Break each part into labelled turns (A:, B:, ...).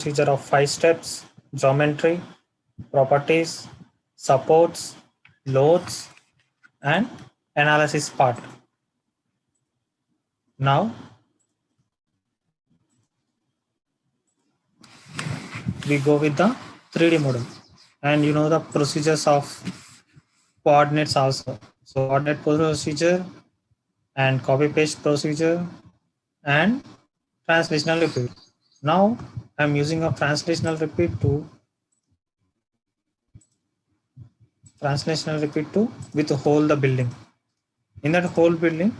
A: procedure of 5 steps: geometry, properties, supports, loads, and analysis part. Now we go with the 3D model, and you know the procedures of coordinates also. So coordinate procedure and copy paste procedure and translational repeat. Now I'm using a translational repeat to with whole the building. In that whole building,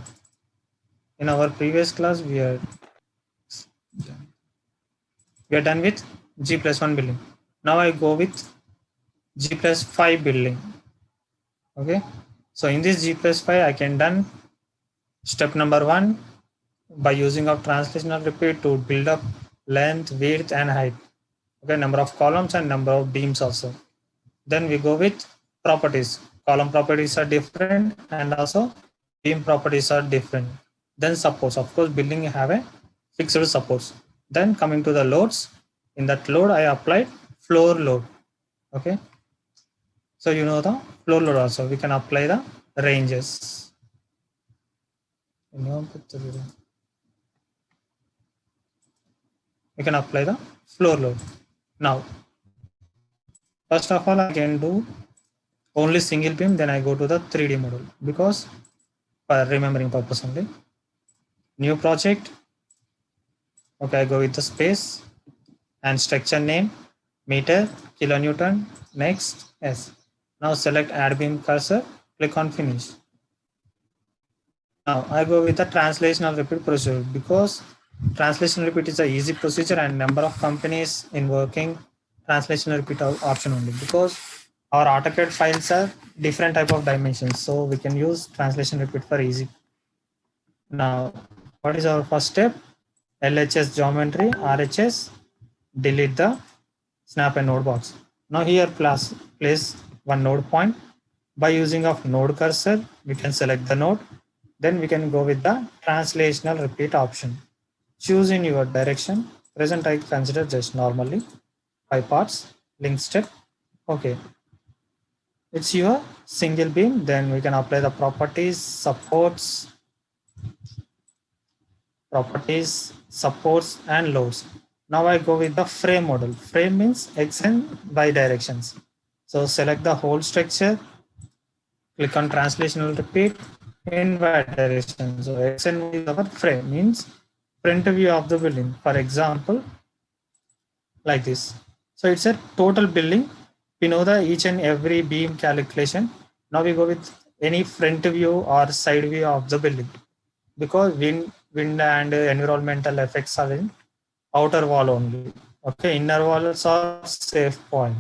A: in our previous class we are done with G+1 building. Now I go with G+5 building. Okay, so in this G+5 I can done step number 1 by using of translational repeat to build up length, width, and height. Okay, number of columns and number of beams also. Then we go with properties. Column properties are different and also beam properties are different. Then supports, of course, building have a fixed supports. Then coming to the loads, in that load I applied floor load. Okay, so you know the floor load also. We can apply the ranges. We can apply the floor load. Now, first of all, I can do only single beam, then I go to the 3D model because for remembering purpose only. New project. Okay, I go with the space and structure name, meter, kilonewton, next, yes. Now select add beam cursor, click on finish. Now I go with the translational repeat procedure because translation repeat is a easy procedure and number of companies in working translation repeat option only because our AutoCAD files are different type of dimensions, so we can use translation repeat for easy. Now, what is our first step? LHS geometry, RHS, delete the snap and node box. Now here place one node point. By using of node cursor, we can select the node. Then we can go with the translational repeat option. Choose in your direction. Present I consider just normally 5 parts, link step. Okay. It's your single beam. Then we can apply the properties, supports, and loads. Now I go with the frame model. Frame means X and Y directions. So select the whole structure, click on translational repeat in Y direction. So X and Y is our frame, means front view of the building. For example, like this. So it's a total building. We know the each and every beam calculation. Now we go with any front view or side view of the building because wind and environmental effects are in outer wall only. Okay, inner walls are safe point,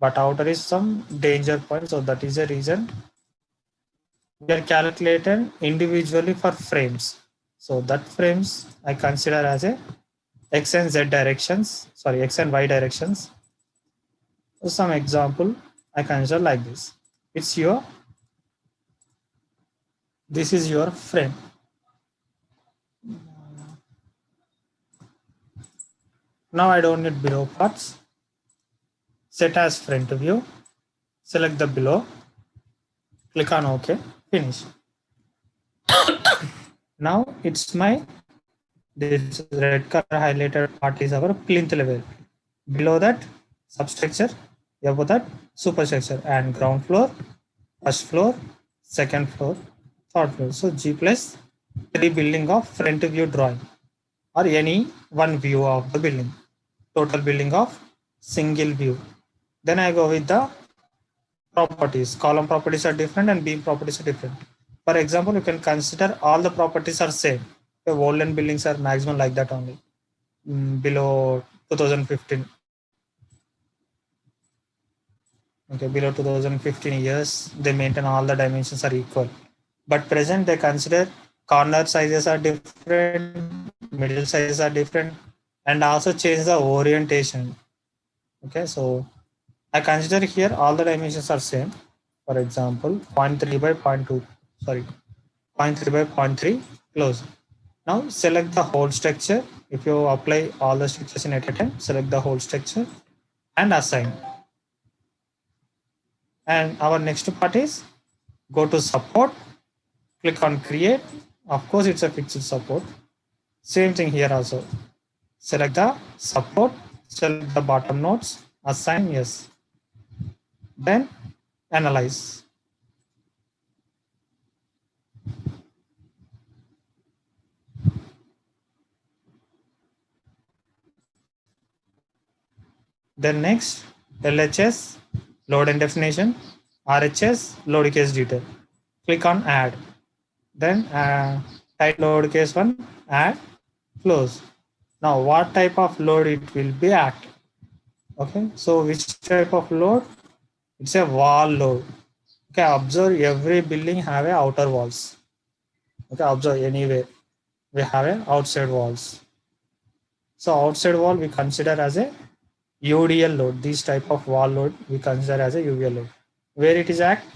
A: but outer is some danger point. So that is a reason we are calculated individually for frames. So that frames I consider as a X and Z directions, sorry, X and Y directions. So some example I consider like this. This is your frame. Now I don't need below parts. Set as front view. Select the below. Click on OK. Finish. Now it's this red color highlighted part is our plinth level. Below that substructure, above that superstructure, and ground floor, first floor, second floor, third floor. So G+3 building of front view drawing or any one view of the building. Total building of single view. Then I go with the properties. Column properties are different and beam properties are different. For example, you can consider all the properties are same. The Walden buildings are maximum like that only. Below 2015. Okay, below 2015 years, they maintain all the dimensions are equal. But present they consider corner sizes are different, middle sizes are different, and also change the orientation. Okay, so I consider here all the dimensions are same. For example, 0.3 by 0.2, sorry, 0.3 by 0.3 close. Now select the whole structure. If you apply all the structures in at a time, select the whole structure and assign. And our next part is go to support, click on create. Of course, it's a fixed support. Same thing here also. Select the support, select the bottom nodes, assign yes. Then analyze. Then next, LHS, load and definition, RHS, load case detail. Click on add. Then type load case 1, add, close. Now what type of load it will be act? Okay, so which type of load? It's a wall load. Okay, observe every building have a outer walls. Okay, observe anywhere we have a outside walls. So outside wall we consider as a UDL load. This type of wall load we consider as a UDL load. Where it is act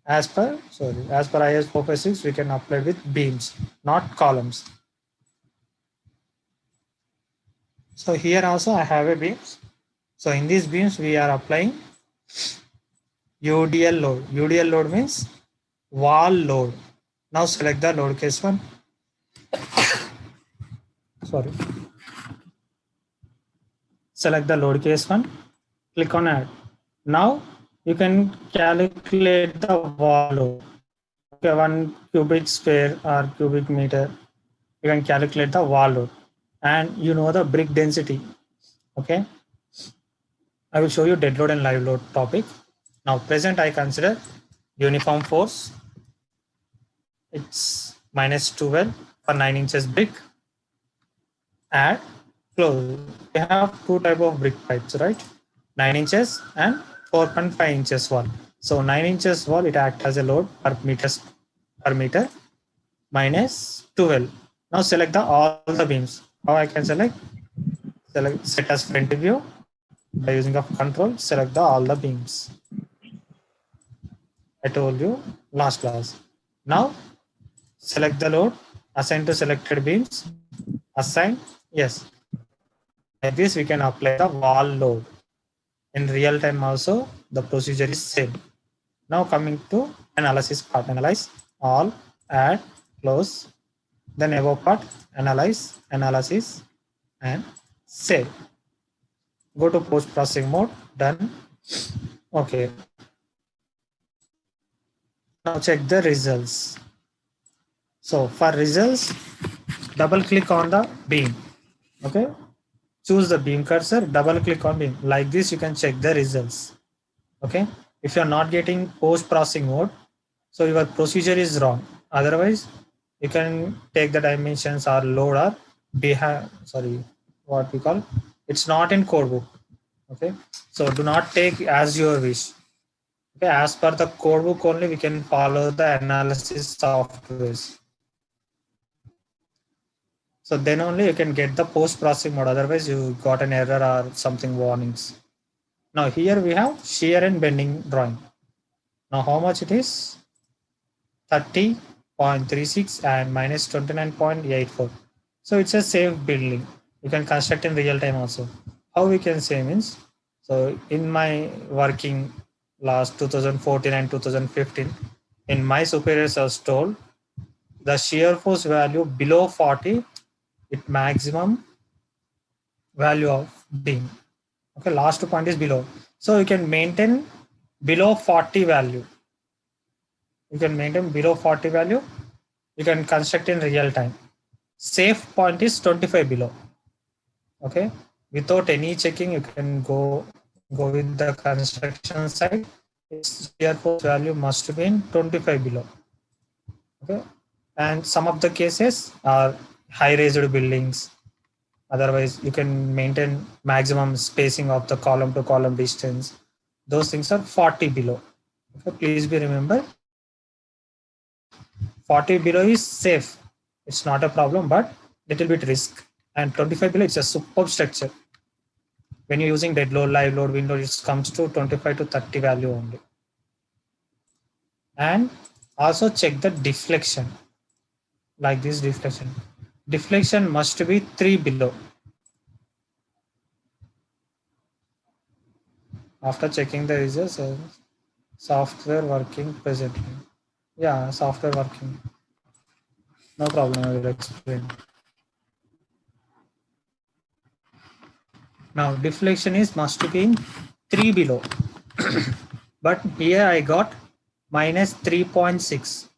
A: as per IS 456 we can apply with beams, not columns. So here also I have a beams. So in these beams we are applying UDL load. UDL load means wall load. Now select the load case 1. Sorry. Select the load case 1. Click on add. Now you can calculate the wall load. Okay, 1 cubic square or cubic meter. You can calculate the wall load, and you know the brick density. Okay. I will show you dead load and live load topic. Now present I consider uniform force. It's minus 12 for 9 inches brick. Add, close. We have two type of brick types, right? 9 inches and 4.5 inches wall. So 9 inches wall, it acts as a load per meter minus 12. Now select all the beams. How I can select? Select set as front view by using of control. Select all the beams. I told you last class. Now select the load. Assign to selected beams. Assign yes. Like this we can apply the wall load. In real time also the procedure is same. Now coming to analysis part. Analyze all, add, close. Then above part, analyze, analysis, and save. Go to post processing mode. Done. Okay. Now check the results. So for results, double click on the beam. Okay. Choose the beam cursor, double click on beam. Like this, you can check the results. Okay. If you're not getting post processing mode, so your procedure is wrong. Otherwise, you can take the dimensions or load or what we call, it's not in code book. Okay. So do not take as your wish. Okay. As per the code book only, we can follow the analysis softwares. So then only you can get the post processing mode. Otherwise, you got an error or something warnings. Now here we have shear and bending drawing. Now how much it is? 30.36 and minus 29.84. So it's a safe building. You can construct in real time also. How we can say means, so in my working last 2014 and 2015, in my superiors was told the shear force value below 40, it maximum value of beam. Okay, last point is below. So you can maintain below 40 value. You can maintain below 40 value. You can construct in real time. Safe point is 25 below. Okay, without any checking, you can go with the construction site. Its shear force value must be in 25 below. Okay, and some of the cases are high-raised buildings. Otherwise, you can maintain maximum spacing of the column to column distance. Those things are 40 below. Okay, please be remember, 40 below is safe. It's not a problem, but little bit risk. And 25 below, it's a superb structure. When you're using dead load, live load, wind load, it comes to 25 to 30 value only. And also check the deflection. Like this deflection. deflection must be 3 below. After checking the results, software working presently. Yeah, software working. No problem, I will explain. Now deflection is must be in 3 below. But here I got minus 3.6.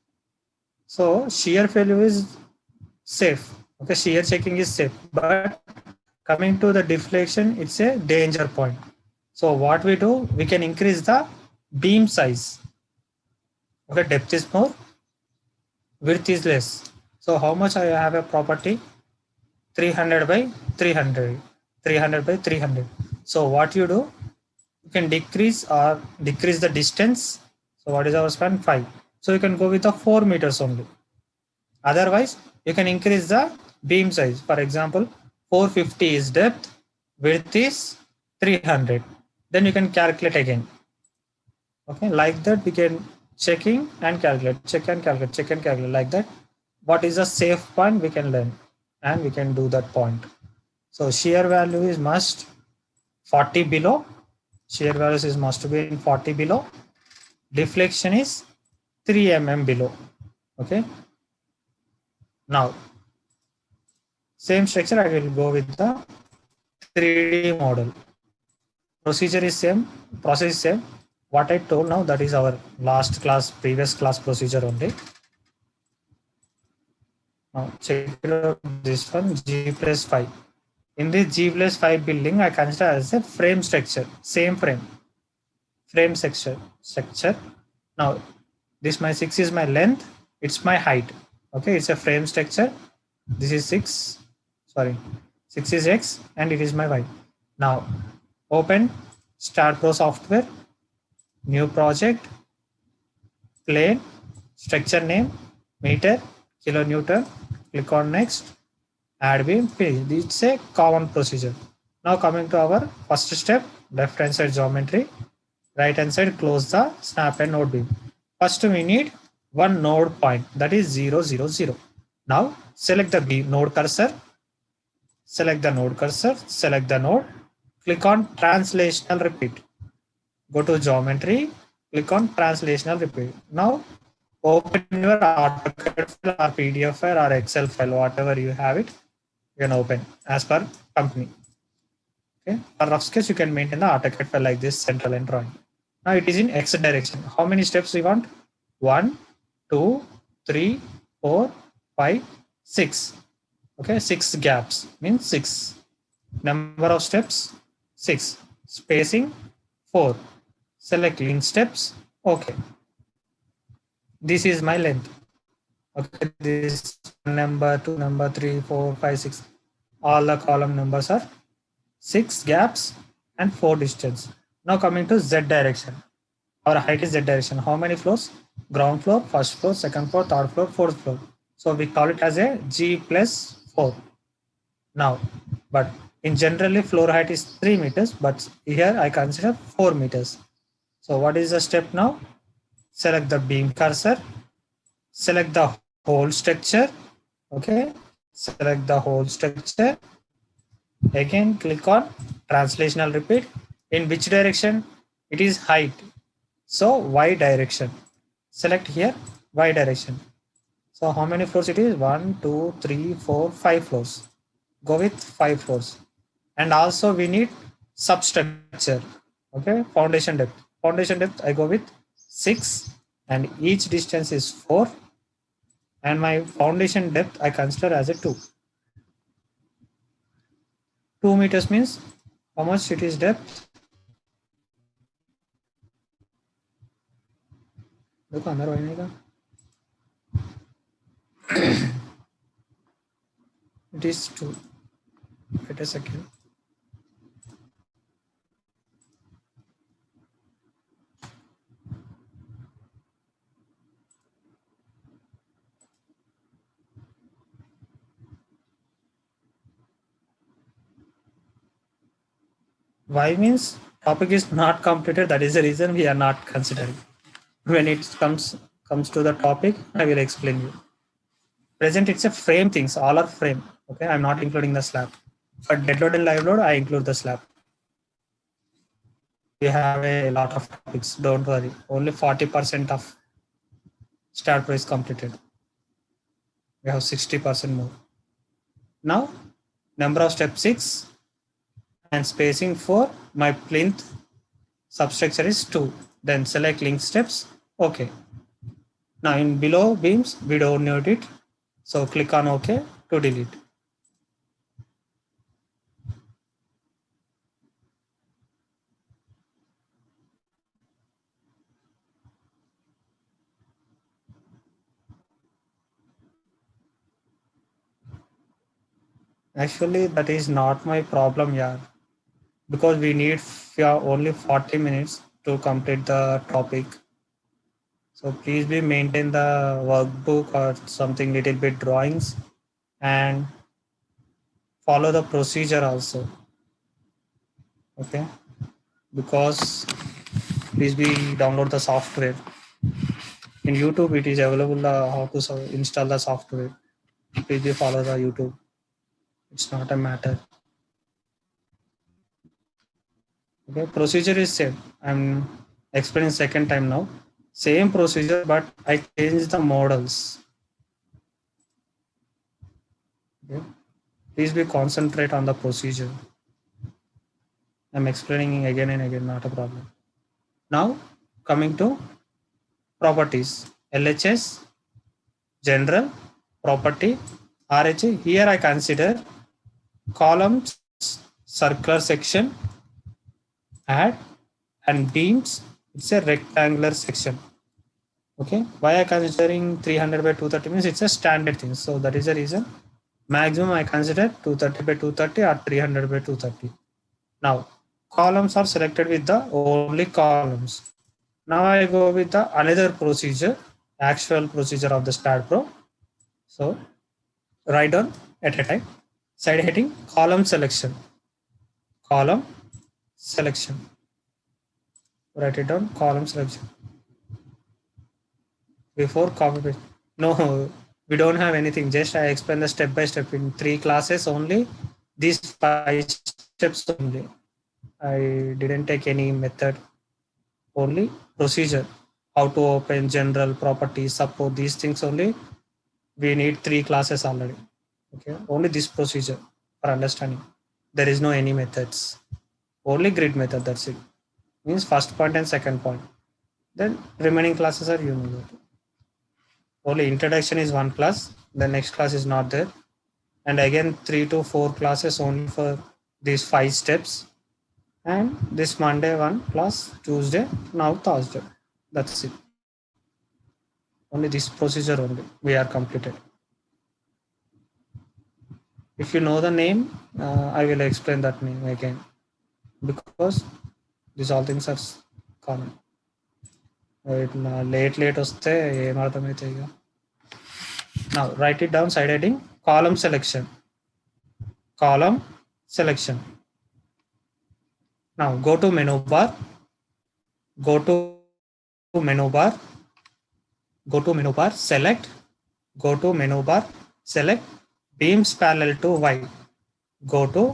A: So shear failure is safe. Okay, shear checking is safe. But coming to the deflection, it's a danger point. So what we do, we can increase the beam size. Okay, depth is more, width is less. So how much I have a property? 300 by 300, 300 by 300. So what you do, you can decrease the distance. So what is our span? 5. So you can go with the 4 meters only. Otherwise, you can increase the beam size. For example, 450 is depth, width is 300. Then you can calculate again. Okay, like that we can checking and calculate, check and calculate, check and calculate like that. What is a safe point we can learn and we can do that point. So shear value is must 40 below. Shear values is must be in 40 below. Deflection is 3 mm below. Okay. Now, same structure I will go with the 3D model. Procedure is same, process is same. What I told now, that is our last class, previous class procedure only. Now check out this one, G plus 5. In this G plus 5 building, I consider as a frame structure, same frame structure. Now this my 6 is my length, it's my height. Okay, it's a frame structure. This is 6 is X and it is my Y. Now open Start Pro software, new project, plane, structure name, meter, kilonewton, click on next, add beam, finish. It's a common procedure. Now coming to our first step, left hand side geometry, right hand side close the snap and node beam. First we need one node point, that is 0, 0, 0. Now select the beam node cursor, select the node cursor, select the node, click on translational repeat. Go to geometry, click on translational repeat. Now open your AutoCAD file or PDF file or Excel file, whatever you have it, you can open as per company. Okay, for rough sketch, you can maintain the AutoCAD file like this, central and drawing. Now it is in X direction. How many steps we want? 1, 2, 3, 4, 5, 6. Okay, 6 gaps means 6. Number of steps 6. Spacing 4. Select link steps. Okay. This is my length. Okay, this number 2, number 3, 4, 5, 6. All the column numbers are 6 gaps and 4 distance. Now coming to Z direction. Our height is Z direction. How many floors? Ground floor, first floor, second floor, third floor, fourth floor. So we call it as a G plus 4. Now, but in generally floor height is 3 meters, but here I consider 4 meters. So what is the step now? Select the beam cursor, select the whole structure. Okay, select the whole structure. Again, click on translational repeat. In which direction? It is height. So Y direction. Select here Y direction. So how many floors it is? 1, 2, 3, 4, 5 floors. Go with 5 floors. And also we need substructure. Okay, foundation depth. Foundation depth I go with 6 and each distance is 4. And my foundation depth I consider as a 2. 2 meters means how much it is depth? Look अंदर बढ़ने का. It is 2. Wait a second. Why means topic is not completed. That is the reason we are not considering. When it comes to the topic, I will explain you. Present, it's a frame things, all are frame. Okay, I'm not including the slab. For dead load and live load, I include the slab. We have a lot of topics, don't worry. Only 40% of start price completed. We have 60% more. Now, number of step 6 and spacing for my plinth substructure is 2. Then select link steps. Okay. Now in below beams, we don't need it. So click on OK to delete. Actually, that is not my problem, yeah. Because we need only 40 minutes to complete the topic. So please be maintain the workbook or something little bit drawings and follow the procedure also. Okay. Because please be download the software. In YouTube, it is available how to install the software. Please be follow the YouTube. It's not a matter. Okay, procedure is same. I'm explaining second time now. Same procedure, but I changed the models. Okay. Please be concentrate on the procedure. I'm explaining again and again, not a problem. Now coming to properties. LHS, general, property, RHA. Here I consider columns, circular section, add, and beams. It's a rectangular section. Okay, why I considering 300 by 230 means it's a standard thing. So that is the reason. Maximum I consider 230 by 230 or 300 by 230. Now columns are selected with the only columns. Now I go with the another procedure, actual procedure of the StatPro. So write down at a time. Side heading, column selection. Column selection. Write it down, column selection. Before copy paste. No, we don't have anything. Just I explain the step by step in 3 classes only. These 5 steps only. I didn't take any method. Only procedure. How to open, general, properties, support, these things only. We need 3 classes already. Okay, only this procedure for understanding. There is no any methods. Only grid method, that's it. Means first point and second point. Then remaining classes are unique. Only introduction is 1 class, the next class is not there. And again 3 to 4 classes only for these 5 steps. And this Monday 1 class, Tuesday, now Thursday. That's it. Only this procedure only we are completed. If you know the name, I will explain that name again. Because these all things are common. Late వస్తే ఏమర్థమైతే ఇక. Now write it down, side heading, column selection. Column selection. Now go to menu bar. Go to menu bar. Go to menu bar. Select. Go to menu bar. Select beams parallel to Y. Go to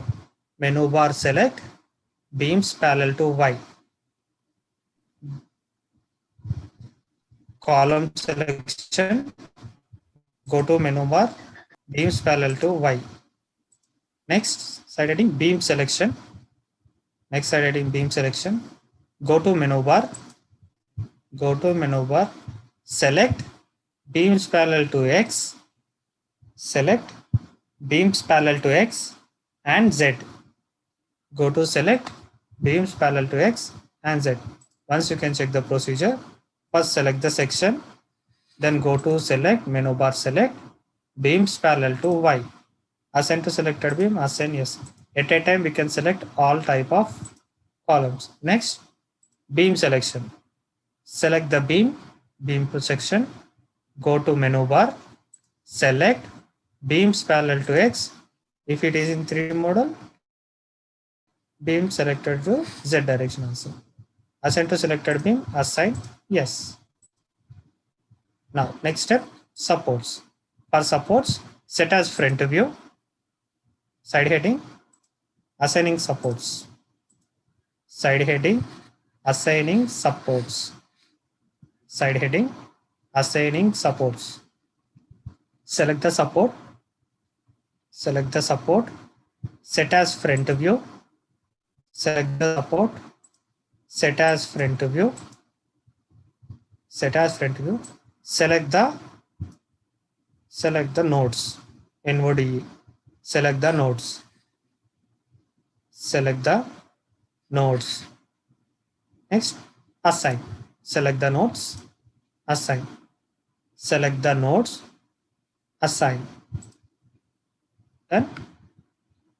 A: menu bar. Select beams parallel to Y. Column selection. Go to menu bar. Beams parallel to Y. Next, side heading, beam selection. Next, side heading, beam selection. Go to menu bar. Go to menu bar. Select beams parallel to X. Select beams parallel to X and Z. Go to select beams parallel to X and Z. Once you can check the procedure, first select the section, then go to select, menu bar select, beams parallel to Y. Assign to selected beam, assign yes. At a time we can select all type of columns. Next, beam selection. Select the beam section, go to menu bar, select beams parallel to X. If it is in 3 model, beam selected to Z direction also. Assign to selected beam, assign yes. Now next step, supports. For supports, set as front view, side heading, assigning supports. Side heading, assigning supports. Side heading, assigning supports. Select the support. Select the support. Set as front view. Select the support. Set as front view. Set as front view. Select the nodes. NODE. Select the nodes. Select the nodes. Next, assign. Select the nodes. Assign. Select the nodes. Assign. Then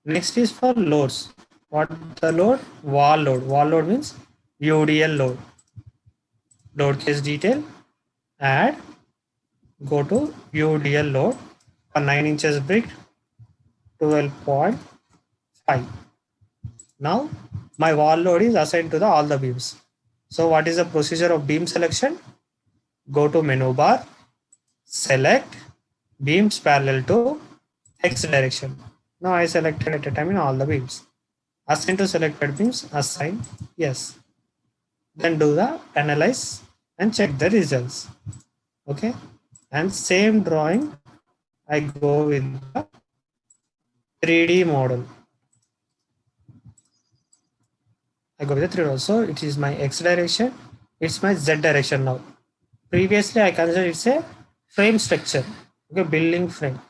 A: next is for loads. What the load? Wall load. Wall load means UDL load. Load case detail. Add. Go to UDL load for 9 inches brick. 12.5. Now my wall load is assigned to all the beams. So what is the procedure of beam selection? Go to menu bar, select beams parallel to X direction. Now I selected at a time in all the beams. Assign to selected beams, assign, yes. Then do the analyze and check the results. Okay. And same drawing, I go with the 3D model. I go with the 3D. So it is my X direction. It's my Z direction now. Previously, I consider it's a frame structure. Okay, building frame.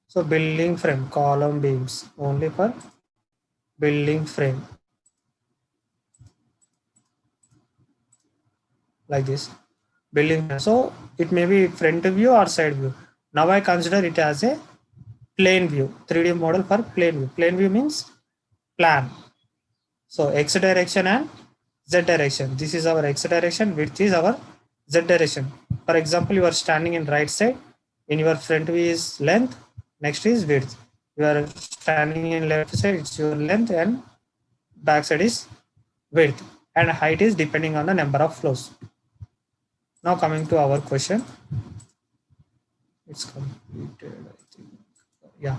A: So building frame, column beams only for building frame. Like this. Building frame. So it may be front view or side view. Now I consider it as a plane view. 3D model for plane view. Plane view means plan. So X direction and Z direction. This is our X direction, which is our Z direction. For example, you are standing in right side. In your front view is length. Next is width. You are standing in left side. It's your length, and back side is width. And height is depending on the number of floors. Now coming to our question. It's completed, I think. Yeah.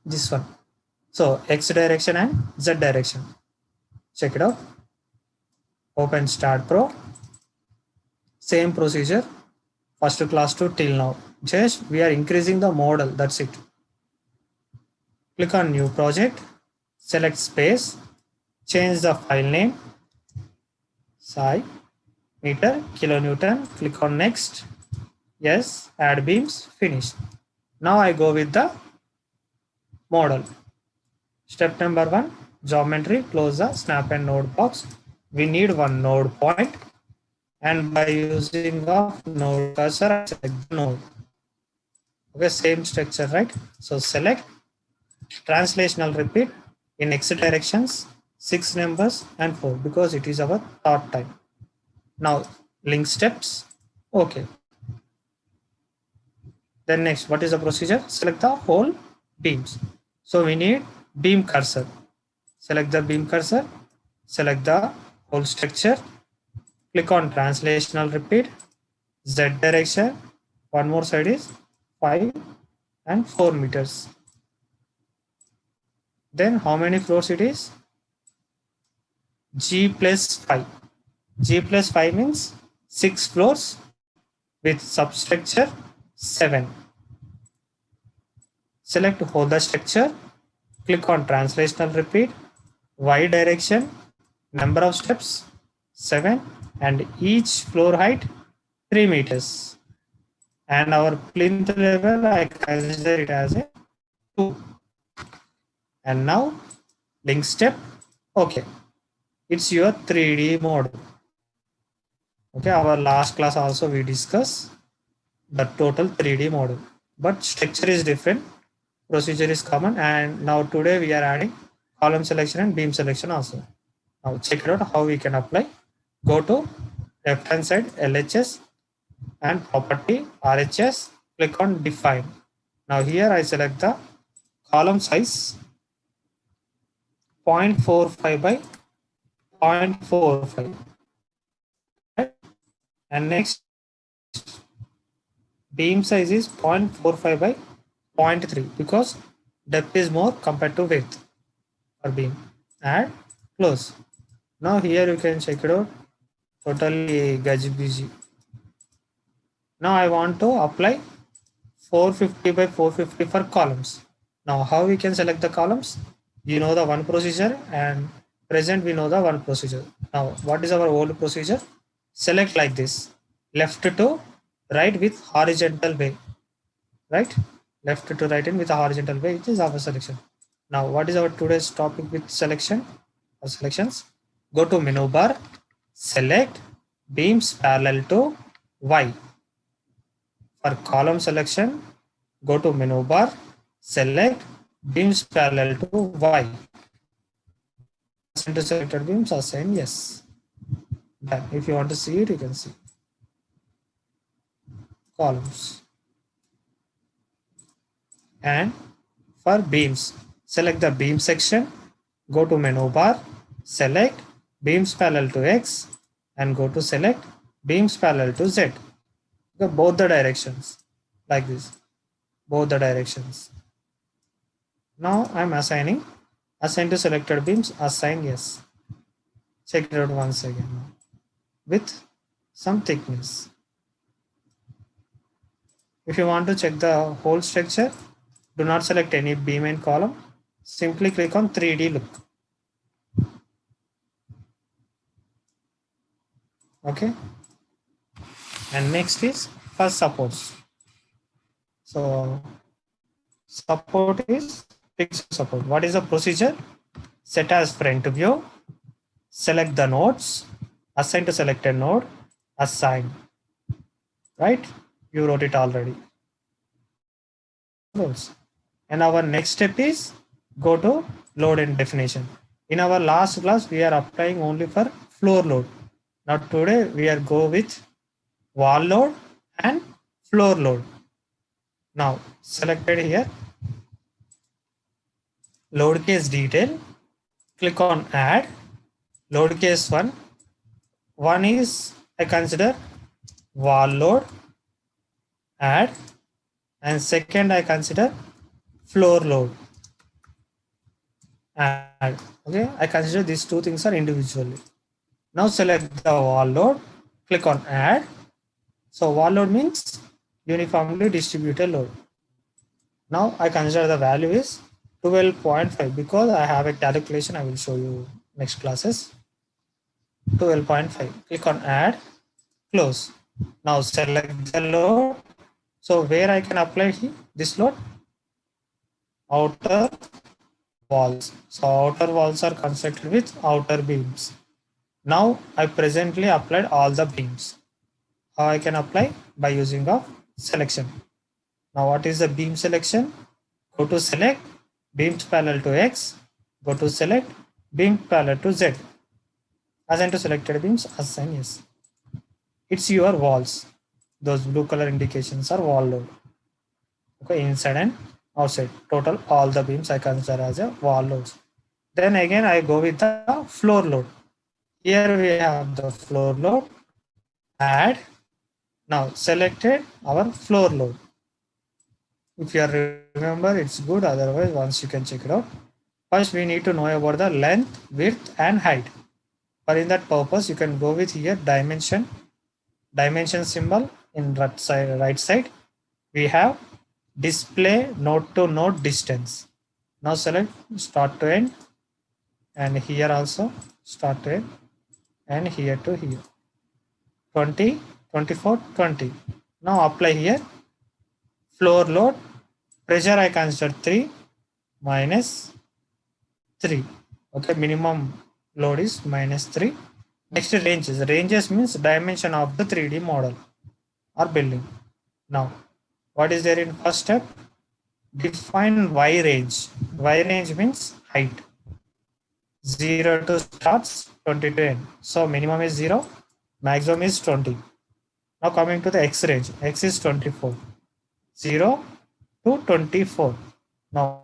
A: This one. So X direction and Z direction. Check it out. Open Start Pro. Same procedure. First class to till now. Just we are increasing the model. That's it. Click on New Project. Select Space. Change the file name. SI meter kilonewton. Click on Next. Yes. Add beams. Finish. Now I go with the model. Step number 1, geometry, close the snap and node box. We need one node point, and by using of node cursor, I select the node. Okay, same structure, right? So select translational repeat in X directions, 6 numbers and 4 because it is our third time. Now link steps, okay. Then next, what is the procedure? Select the whole beams. So we need beam cursor. Select the beam cursor, select the whole structure, click on translational repeat, Z direction, one more side is 5 and 4 meters. Then how many floors it is? G plus 5. G plus 5 means 6 floors with substructure 7. Select whole the structure, click on translational repeat, Y direction, number of steps 7, and each floor height 3 meters. And our plinth level, I consider it as a 2. And now link step, okay. It's your 3D model. Okay, our last class also we discuss the total 3D model, but structure is different, procedure is common, and now today we are adding column selection and beam selection also. Now check it out how we can apply. Go to left hand side LHS and property RHS, click on define. Now here I select the column size 0.45 by 0.45. And next, beam size is 0.45 by 0.3 because depth is more compared to width for beam. Add, close. Now here you can check it out. Totally gajibiji. Now I want to apply 450 by 450 for columns. Now how we can select the columns? You know the one procedure, and present we know the one procedure. Now what is our old procedure? Select like this, left to right with horizontal way, right? Left to right in with a horizontal way, it is our selection. Now what is our today's topic with selection or selections? Go to menu bar, select beams parallel to Y. For column selection, go to menu bar, select beams parallel to Y. Center selected beams, assign yes. Done. If you want to see it, you can see. Columns. And for beams, select the beam section, go to menu bar, select beams parallel to X, and go to select beams parallel to Z. Okay, both the directions, like this, both the directions. Now I'm assigning, assign to selected beams, assign yes. Check it out once again with some thickness. If you want to check the whole structure, do not select any beam and column. Simply click on 3D look. Okay. And next is first supports. So support is fixed support. What is the procedure? Set as front view, select the nodes, assign to selected node, assign. Right? You wrote it already. And our next step is go to load and definition. In our last class, we are applying only for floor load. Now today we are go with wall load and floor load. Now selected here, load case detail, click on add, load case one is I consider wall load, add, and second I consider floor load, add. Okay, I consider these two things are individually. Now select the wall load, click on add. So wall load means uniformly distributed load. Now I consider the value is 12.5 because I have a calculation I will show you next classes. 12.5. Click on add, close. Now select the load. So where I can apply this load? Outer walls. So outer walls are constructed with outer beams. Now I presently applied all the beams. How I can apply? By using of selection. Now what is the beam selection? Go to select beams parallel to X. Go to select beam parallel to Z. Assign to selected beams, assign yes. It's your walls. Those blue color indications are wall load. Okay, inside and outside. Total all the beams I consider as a wall loads. Then again I go with the floor load. Here we have the floor load. Add. Now selected our floor load. If you remember, it's good. Otherwise, once you can check it out. First, we need to know about the length, width, and height. For in that purpose, you can go with here dimension symbol in right side. We have display node to node distance. Now select start to end, and here also start to end, and here to here. 20, 24, 20. Now apply here. Floor load, pressure I consider 3 minus 3. Okay, minimum load is minus 3. Next ranges. Ranges means dimension of the 3D model or building. Now, what is there in first step? Define Y range. Y range means height. 0 to starts, 20 to end. So minimum is 0, maximum is 20. Now coming to the X range. X is 24. 0 to 24. Now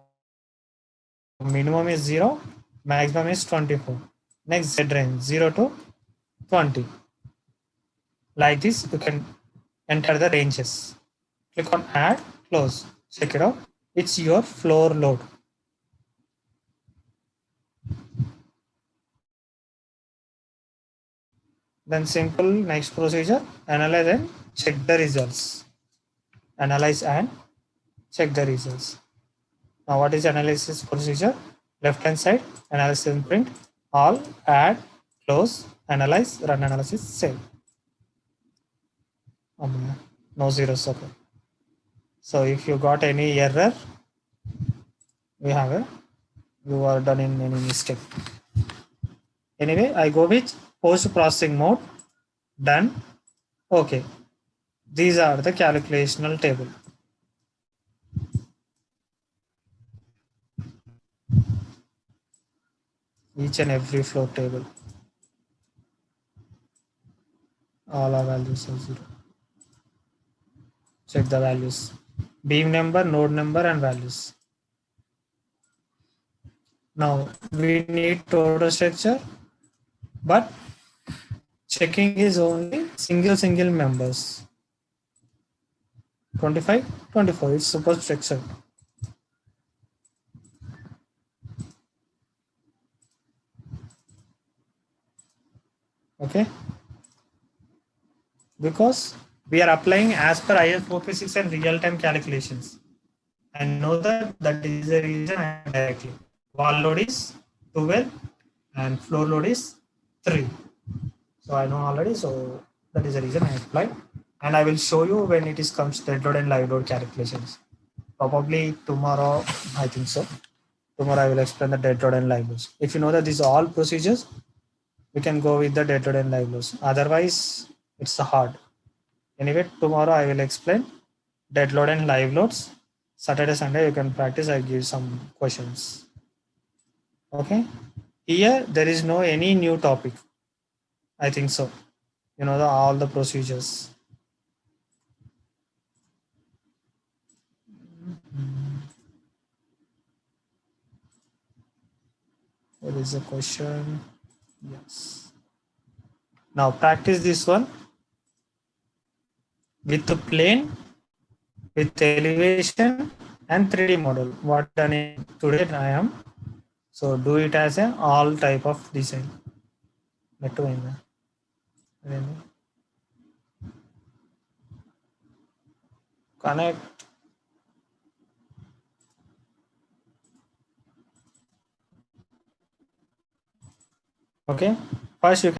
A: minimum is 0, maximum is 24. Next Z range 0 to 20. Like this, you can enter the ranges. Click on add, close, check it out. It's your floor load. Then simple next procedure, analyze and check the results. Analyze and check the results. Now what is analysis procedure? Left hand side, analysis and print, all, add, close, analyze, run analysis, save. No zeros, okay. So if you got any error, you are done in any mistake. Anyway, I go with post processing mode, done, okay. These are the calculational table. Each and every floor table. All our values are 0. Check the values. Beam number, node number, and values. Now we need total structure, but checking is only single members. 25, 24. It's superstructure. Okay. Because we are applying as per IS 456 and real-time calculations. I know that is the reason I am directly. Wall load is 12 and floor load is 3. So I know already. So that is the reason I applied. And I will show you when it is comes dead load and live load calculations. Probably tomorrow, I think so. Tomorrow I will explain the dead load and live loads. If you know that these are all procedures, we can go with the dead load and live loads. Otherwise, it's hard. Anyway, tomorrow I will explain dead load and live loads. Saturday, Sunday, you can practice. I give some questions. Okay. Here, there is no any new topic. I think so. You know, all the procedures. There is a question. Yes. Now practice this one with the plane, with elevation and 3D model. What done today I am. So do it as an all type of design. Connect. Okay. First you